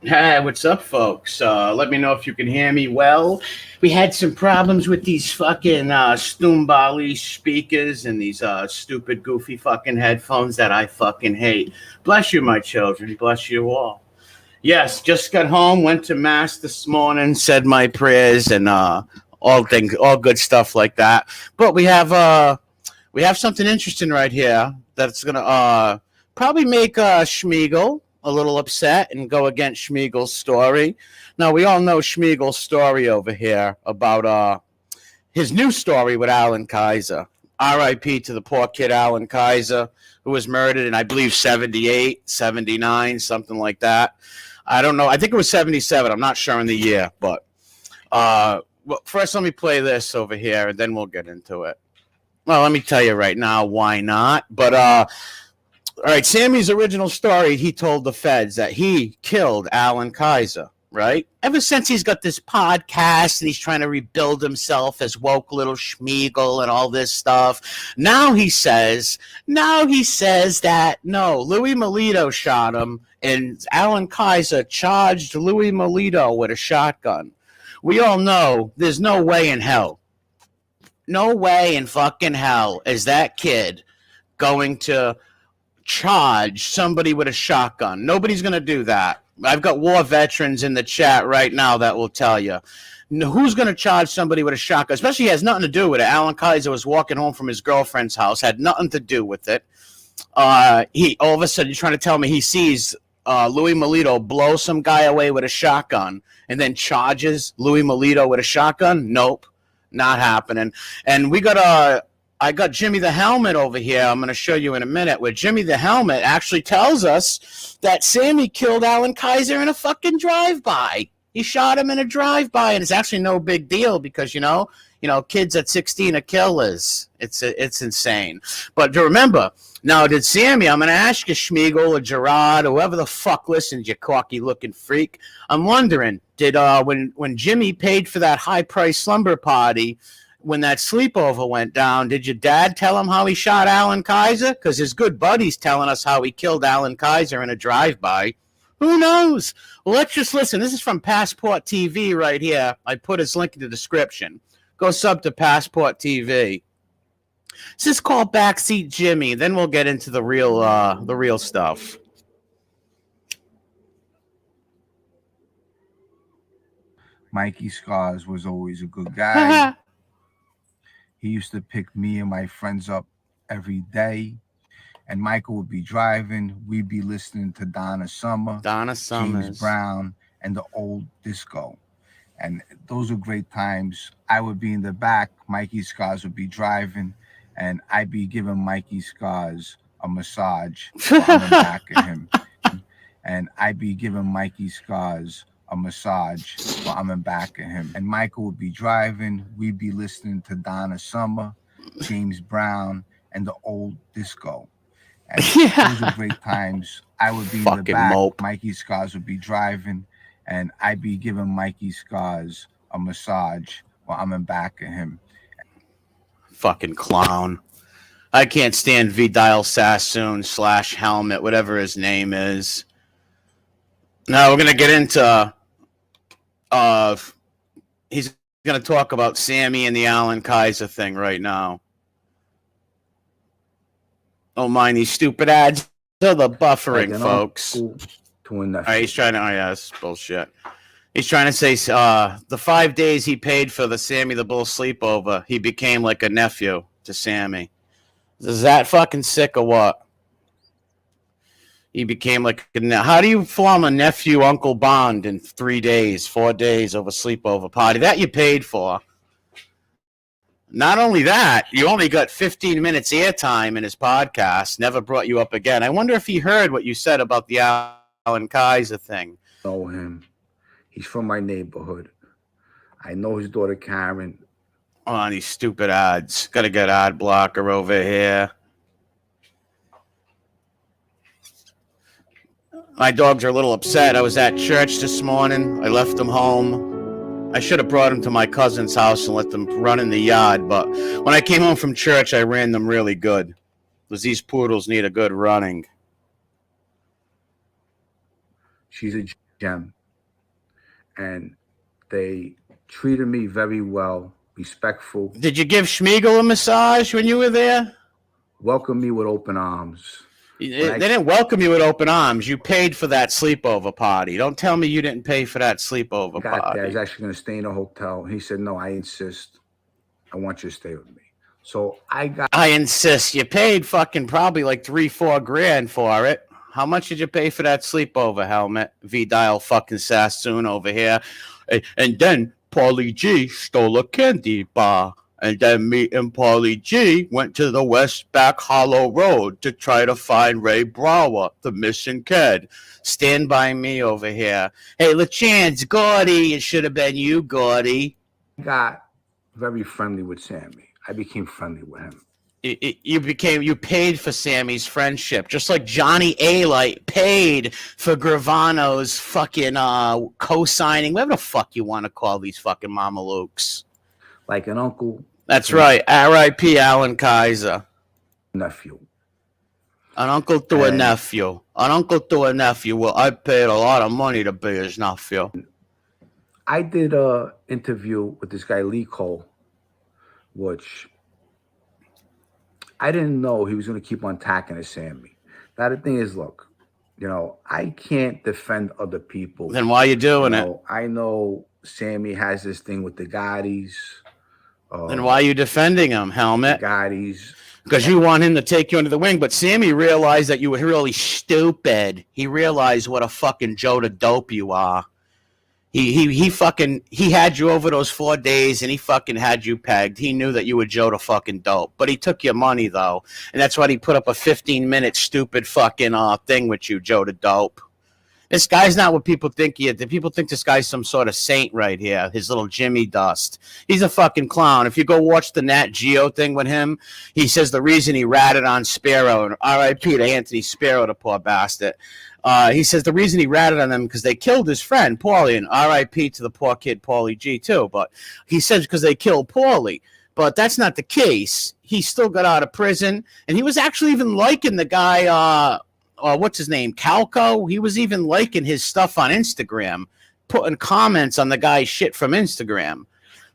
Hey, what's up, folks? Let me know if you can hear me well. We had some problems with these fucking Stoombali speakers and these stupid, goofy fucking headphones that I fucking hate. Bless you, my children. Bless you all. Yes, just got home, went to mass this morning, said my prayers, and all good stuff like that. But we have something interesting right here that's gonna probably make Schmiegel a little upset and go against Schmiegel's story. Now we all know Schmiegel's story over here about his new story with Alan Kaiser. R.I.P. to the poor kid Alan Kaiser, who was murdered in, I believe, 78, 79, something like that. I don't know. I think it was 77. I'm not sure in the year, but well, first let me play this over here, and then we'll get into it. Well, let me tell you right now why not. But all right, Sammy's original story, he told the feds that he killed Alan Kaiser, right? Ever since he's got this podcast and he's trying to rebuild himself as woke little Schmiegel and all this stuff. Now he says that no, Louis Melito shot him and Alan Kaiser charged Louis Melito with a shotgun. We all know there's no way in hell. No way in fucking hell is that kid going to charge somebody with a shotgun. Nobody's going to do that. I've got war veterans in the chat right now that will tell you. Who's going to charge somebody with a shotgun? Especially has nothing to do with it. Alan Kaiser was walking home from his girlfriend's house, had nothing to do with it. He all of a sudden, you're trying to tell me he sees Louis Melito blow some guy away with a shotgun and then charges Louis Melito with a shotgun? Nope, not happening. And I got Jimmy the Helmet over here. I'm going to show you in a minute where Jimmy the Helmet actually tells us that Sammy killed Alan Kaiser in a fucking drive-by. He shot him in a drive-by, and it's actually no big deal because, you know, kids at 16 are killers. It's insane. But to remember, now did Sammy, I'm going to ask you, Schmiegel or Gerard, whoever the fuck listens, you cocky-looking freak, I'm wondering, did when Jimmy paid for that high-priced slumber party, when that sleepover went down, did your dad tell him how he shot Alan Kaiser? Because his good buddy's telling us how he killed Alan Kaiser in a drive-by. Who knows? Well, let's just listen. This is from Passport TV right here. I put his link in the description. Go sub to Passport TV. This is called Backseat Jimmy. Then we'll get into the real stuff. Mikey Scars was always a good guy. He used to pick me and my friends up every day. And Michael would be driving. We'd be listening to Donna Summer, James Brown, and the old disco. And those were great times. I would be in the back. Mikey Scars would be driving. And I'd be giving Mikey Scars a massage while I'm in the back of him. And I'd be giving Mikey Scars a massage while I'm in back of him. And Michael would be driving. We'd be listening to Donna Summer, James Brown, and the old disco. And those were great times. I would be in the back. Mope. Mikey Scars would be driving, and I'd be giving Mikey Scars a massage while I'm in back of him. Fucking clown. I can't stand Vidal Sassoon / Helmet, whatever his name is. Now we're going to get into he's going to talk about Sammy and the Alan Kaiser thing right now. Don't mind these stupid ads. They're the buffering, folks. All right, he's trying to, that's bullshit. He's trying to say the 5 days he paid for the Sammy the Bull sleepover, he became like a nephew to Sammy. Is that fucking sick or what? He became like how do you form a nephew uncle bond in 3 days, 4 days over sleepover party that you paid for? Not only that, you only got 15 minutes airtime in his podcast. Never brought you up again. I wonder if he heard what you said about the Alan Kaiser thing. I know him. He's from my neighborhood. I know his daughter Karen. Oh, these stupid ads. Got to get ad blocker over here. My dogs are a little upset. I was at church this morning. I left them home. I should have brought them to my cousin's house and let them run in the yard. But when I came home from church, I ran them really good. Because these poodles need a good running. She's a gem, and they treated me very well, respectful. Did you give Schmiegel a massage when you were there? Welcomed me with open arms. They didn't welcome you with open arms. You paid for that sleepover party. Don't tell me you didn't pay for that sleepover party. I was actually going to stay in a hotel. He said, no, I insist. I want you to stay with me. So I insist. You paid fucking probably like $3-4 grand for it. How much did you pay for that sleepover, Helmet? V-Dial fucking Sassoon over here. And then Paulie G stole a candy bar. And then me and Paulie G went to the West Back Hollow Road to try to find Ray Brower, the missing kid. Stand by me over here. Hey, LaChance, Gordy, it should have been you, Gordy. Got very friendly with Sammy. I became friendly with him. You paid for Sammy's friendship, just like Johnny A-Light paid for Gravano's fucking co-signing, whatever the fuck you want to call these fucking mamalukes. Like an uncle. That's right. R.I.P. Alan Kaiser. Nephew. An uncle to a nephew. An uncle to a nephew. Well, I paid a lot of money to be his nephew. I did a interview with this guy, Lee Cole, which I didn't know he was going to keep on attacking at Sammy. Now, the thing is, look, I can't defend other people. Then why are you doing it? I know Sammy has this thing with the Gottis. Then why are you defending him, Helmet? Gottis. Because you want him to take you under the wing. But Sammy realized that you were really stupid. He realized what a fucking Joe the dope you are. He had you over those 4 days, and he fucking had you pegged. He knew that you were Joe the fucking dope. But he took your money, though. And that's why he put up a 15-minute stupid fucking thing with you, Joe the dope. This guy's not what people think he is. People think this guy's some sort of saint right here, his little Jimmy Dust. He's a fucking clown. If you go watch the Nat Geo thing with him, he says the reason he ratted on Sparrow, and R.I.P. to Anthony Sparrow, the poor bastard. He says the reason he ratted on them because they killed his friend, Paulie, and R.I.P. to the poor kid, Paulie G, too. But he says because they killed Paulie. But that's not the case. He still got out of prison, and he was actually even liking the guy, what's his name, Calco? He was even liking his stuff on Instagram, putting comments on the guy's shit from Instagram.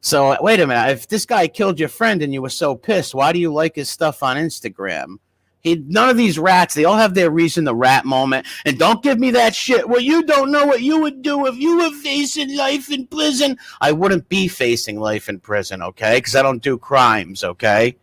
So, wait a minute. If this guy killed your friend and you were so pissed, why do you like his stuff on Instagram? None of these rats, they all have their reason to rat moment. And don't give me that shit. Well, you don't know what you would do if you were facing life in prison. I wouldn't be facing life in prison, okay? Because I don't do crimes, okay?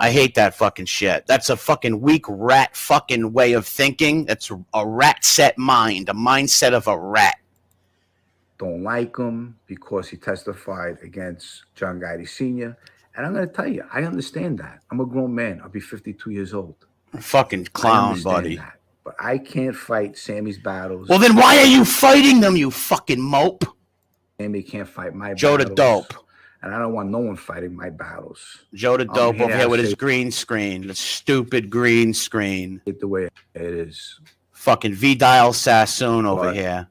I hate that fucking shit. That's a fucking weak rat fucking way of thinking. That's a rat set mind, a mindset of a rat. Don't like him because he testified against John Gotti Sr., and I'm going to tell you, I understand that. I'm a grown man. I'll be 52 years old. Fucking clown, buddy. That, but I can't fight Sammy's battles. Well, then why are you fighting them, you fucking mope? Sammy can't fight my Joe battles. the dope. And I don't want no one fighting my battles. Joe the dope over here with his green screen. The stupid green screen. It the way it is. Fucking V-Dial Sassoon over here.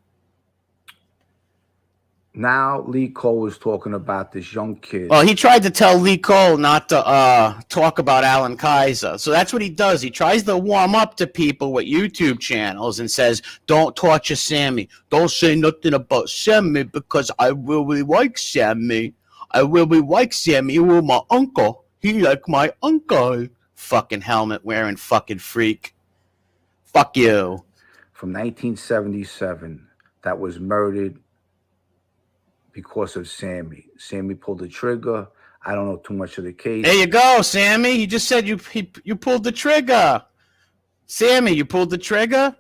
Now Lee Cole is talking about this young kid. Well, he tried to tell Lee Cole not to talk about Alan Kaiser. So that's what he does. He tries to warm up to people with YouTube channels and says, don't torture Sammy. Don't say nothing about Sammy because I really like Sammy. I really like Sammy. He was my uncle. He like my uncle. Fucking helmet wearing fucking freak. Fuck you. From 1977 that was murdered because of Sammy. Sammy pulled the trigger. I don't know too much of the case. There you go, Sammy. He just said you pulled the trigger. Sammy, you pulled the trigger?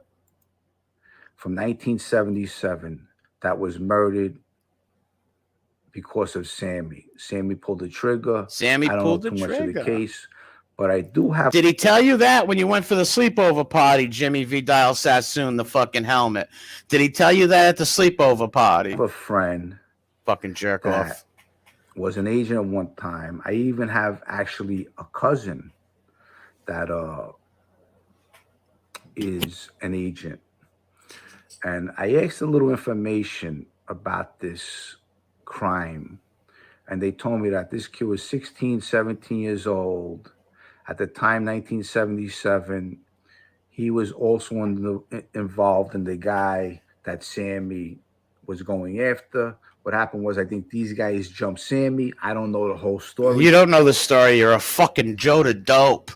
From 1977 that was murdered because of Sammy. Sammy pulled the trigger. Sammy pulled the trigger. I don't know too much of the case, but I do have... Did he tell you that when you went for the sleepover party, Jimmy V-Dial Sassoon, the fucking helmet? Did he tell you that at the sleepover party? I have a friend... Fucking jerk off. Was an agent at one time. I even have actually a cousin that is an agent. And I asked a little information about this crime. And they told me that this kid was 16, 17 years old. At the time, 1977, he was also involved in the guy that Sammy was going after. What happened was, I think these guys jumped Sammy. I don't know the whole story. You don't know the story. You're a fucking Joe the Dope.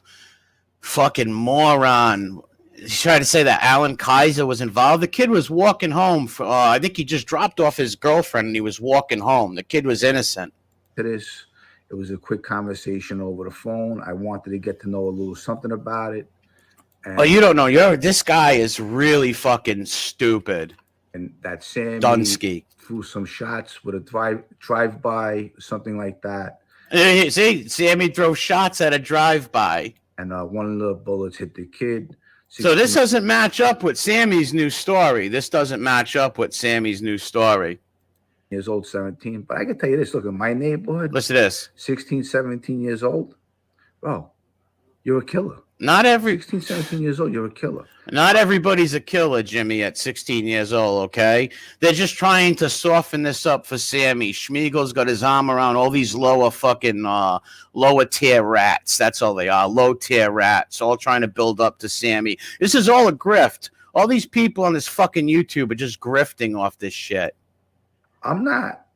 Fucking moron. He's trying to say that Alan Kaiser was involved. The kid was walking home. I think he just dropped off his girlfriend and he was walking home. The kid was innocent. To this, it was a quick conversation over the phone. I wanted to get to know a little something about it. And, you don't know. This guy is really fucking stupid. And that Sammy Dunsky threw some shots with a drive-by, something like that. See, Sammy threw shots at a drive-by. And one of the bullets hit the kid. So this doesn't match up with Sammy's new story. This doesn't match up with Sammy's new story. Years old, 17. But I can tell you this. Look, in my neighborhood. Listen to this. 16, 17 years old. Bro, you're a killer. Not every 16, 17 years old, you're a killer. Not everybody's a killer, Jimmy, at 16 years old, okay? They're just trying to soften this up for Sammy. Schmiegel's got his arm around all these lower tier rats. That's all they are, low tier rats, all trying to build up to Sammy. This is all a grift. All these people on this fucking YouTube are just grifting off this shit. I'm not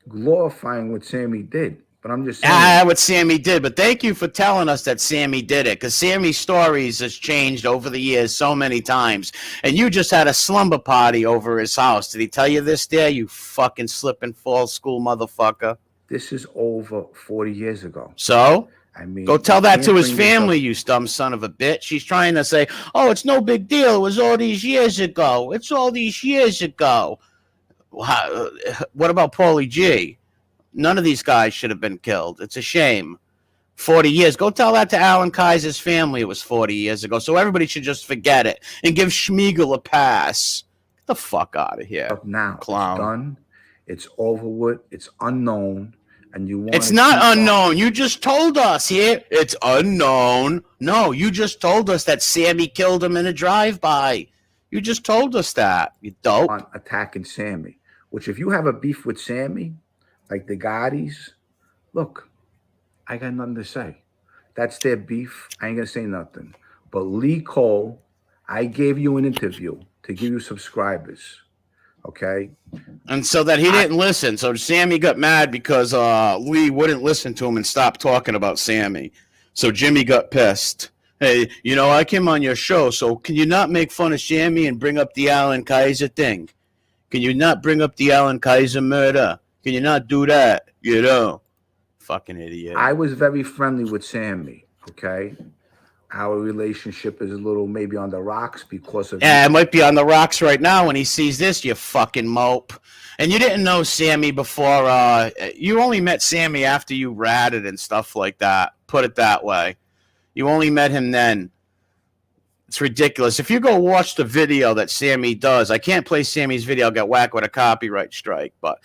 glorifying what Sammy did. But I'm just saying what Sammy did. But thank you for telling us that Sammy did it, because Sammy's stories has changed over the years so many times. And you just had a slumber party over his house. Did he tell you this there, you fucking slip and fall school motherfucker? This is over 40 years ago. So? I mean, go tell that to his family, you dumb son of a bitch. She's trying to say, oh, it's no big deal. It was all these years ago. It's all these years ago. What about Paulie G? None of these guys should have been killed. It's a shame. 40 years. Go tell that to Alan Kaiser's family. It was 40 years ago. So everybody should just forget it and give Schmiegel a pass. Get the fuck out of here. Now, clown. It's done. It's over with. It's unknown. And you want It's not unknown. You just told us here. It's unknown. No, you just told us that Sammy killed him in a drive-by. You just told us that. You dope. On attacking Sammy. Which if you have a beef with Sammy, like the Gaudis, look, I got nothing to say. That's their beef. I ain't gonna say nothing. But Lee Cole, I gave you an interview to give you subscribers. Okay? And so that he didn't listen. So Sammy got mad because Lee wouldn't listen to him and stop talking about Sammy. So Jimmy got pissed. Hey, I came on your show, so can you not make fun of Sammy and bring up the Alan Kaiser thing? Can you not bring up the Alan Kaiser murder? Can you not do that? Fucking idiot. I was very friendly with Sammy, okay? Our relationship is a little maybe on the rocks because of... Yeah, it might be on the rocks right now when he sees this, you fucking mope. And you didn't know Sammy before... you only met Sammy after you ratted and stuff like that. Put it that way. You only met him then. It's ridiculous. If you go watch the video that Sammy does, I can't play Sammy's video. I'll get whacked with a copyright strike. But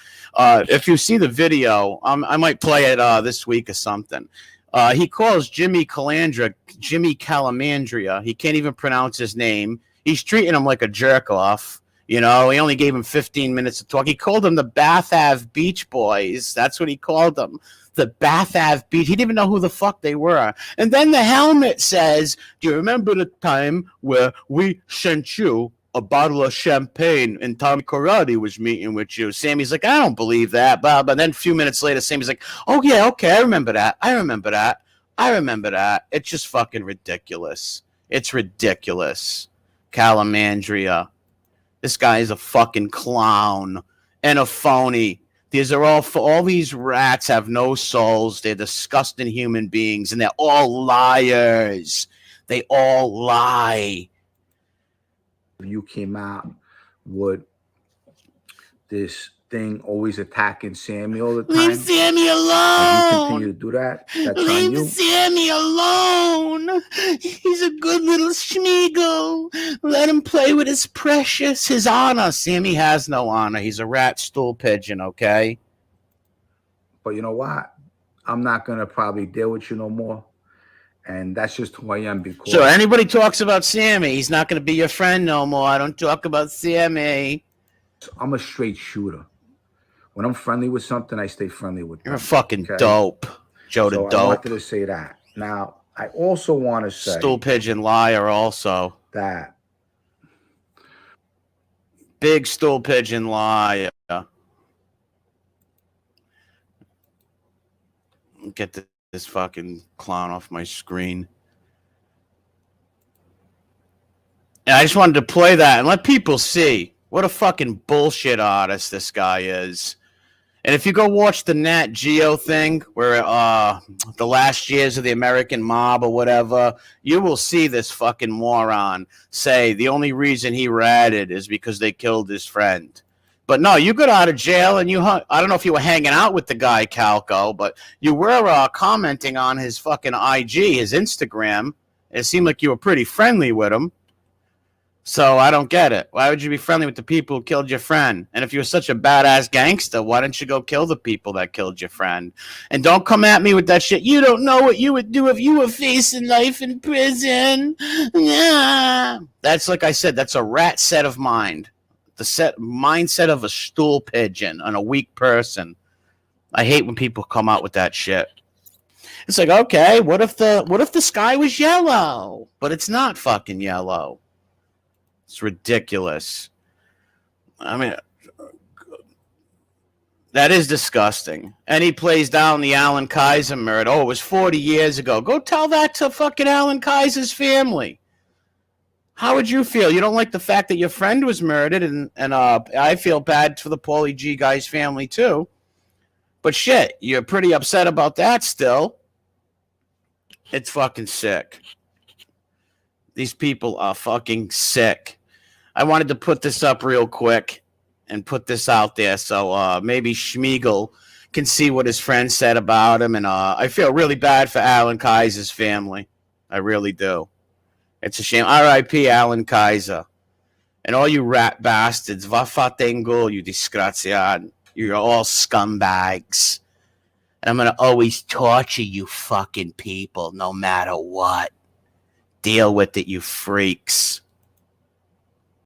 if you see the video, I might play it this week or something. He calls Jimmy Calandra Jimmy Calamandria. He can't even pronounce his name. He's treating him like a jerk-off. He only gave him 15 minutes to talk. He called them the Bath Ave Beach Boys. That's what he called them. The Bath Ave Beach. He didn't even know who the fuck they were. And then the helmet says, do you remember the time where we sent you a bottle of champagne and Tommy Karate was meeting with you? Sammy's like, I don't believe that. But then a few minutes later, Sammy's like, oh, yeah, okay, I remember that. It's just fucking ridiculous. It's ridiculous. Calamandria. This guy is a fucking clown and a phony. These are all these rats have no souls. They're disgusting human beings, and they're all liars. They all lie. You came out with this thing always attacking Sammy all the time. Leave Sammy alone. You continue to do that. That's Leave on you. Sammy alone. He's a good little schmiegel. Let him play with his precious, his honor. Sammy has no honor. He's a rat stool pigeon, okay? But you know what? I'm not going to probably deal with you no more. And that's just who I am. Because so anybody talks about Sammy, he's not going to be your friend no more. I don't talk about Sammy. I'm a straight shooter. When I'm friendly with something, I stay friendly with them. You're a fucking dope. Joe the dope. I wanted to say that. Now, I also want to say... Stool pigeon liar also. That Big stool pigeon liar. Get this fucking clown off my screen. And I just wanted to play that and let people see what a fucking bullshit artist this guy is. And if you go watch the Nat Geo thing, where the last years of the American mob or whatever, you will see this fucking moron say the only reason he ratted is because they killed his friend. But no, you got out of jail and I don't know if you were hanging out with the guy, Calco, but you were commenting on his fucking IG, his Instagram. It seemed like you were pretty friendly with him. So I don't get it. Why would you be friendly with the people who killed your friend? And if you were such a badass gangster, why didn't you go kill the people that killed your friend? And don't come at me with that shit. You don't know what you would do if you were facing life in prison. Yeah. That's, like I said, that's a rat set of mind. The mindset of a stool pigeon on a weak person. I hate when people come out with that shit. It's like, okay, what if the sky was yellow? But it's not fucking yellow. It's ridiculous. I mean, that is disgusting. And he plays down the Alan Kaiser murder. Oh, it was 40 years ago. Go tell that to fucking Alan Kaiser's family. How would you feel? You don't like the fact that your friend was murdered, and I feel bad for the Paulie G guy's family too. But shit, you're pretty upset about that still. It's fucking sick. These people are fucking sick. I wanted to put this up real quick and put this out there so maybe Schmiegel can see what his friend said about him. And I feel really bad for Alan Kaiser's family. I really do. It's a shame. R.I.P. Alan Kaiser. And all you rat bastards, vaffatengo, you disgraziad. You're all scumbags. And I'm going to always torture you fucking people no matter what. Deal with it, you freaks.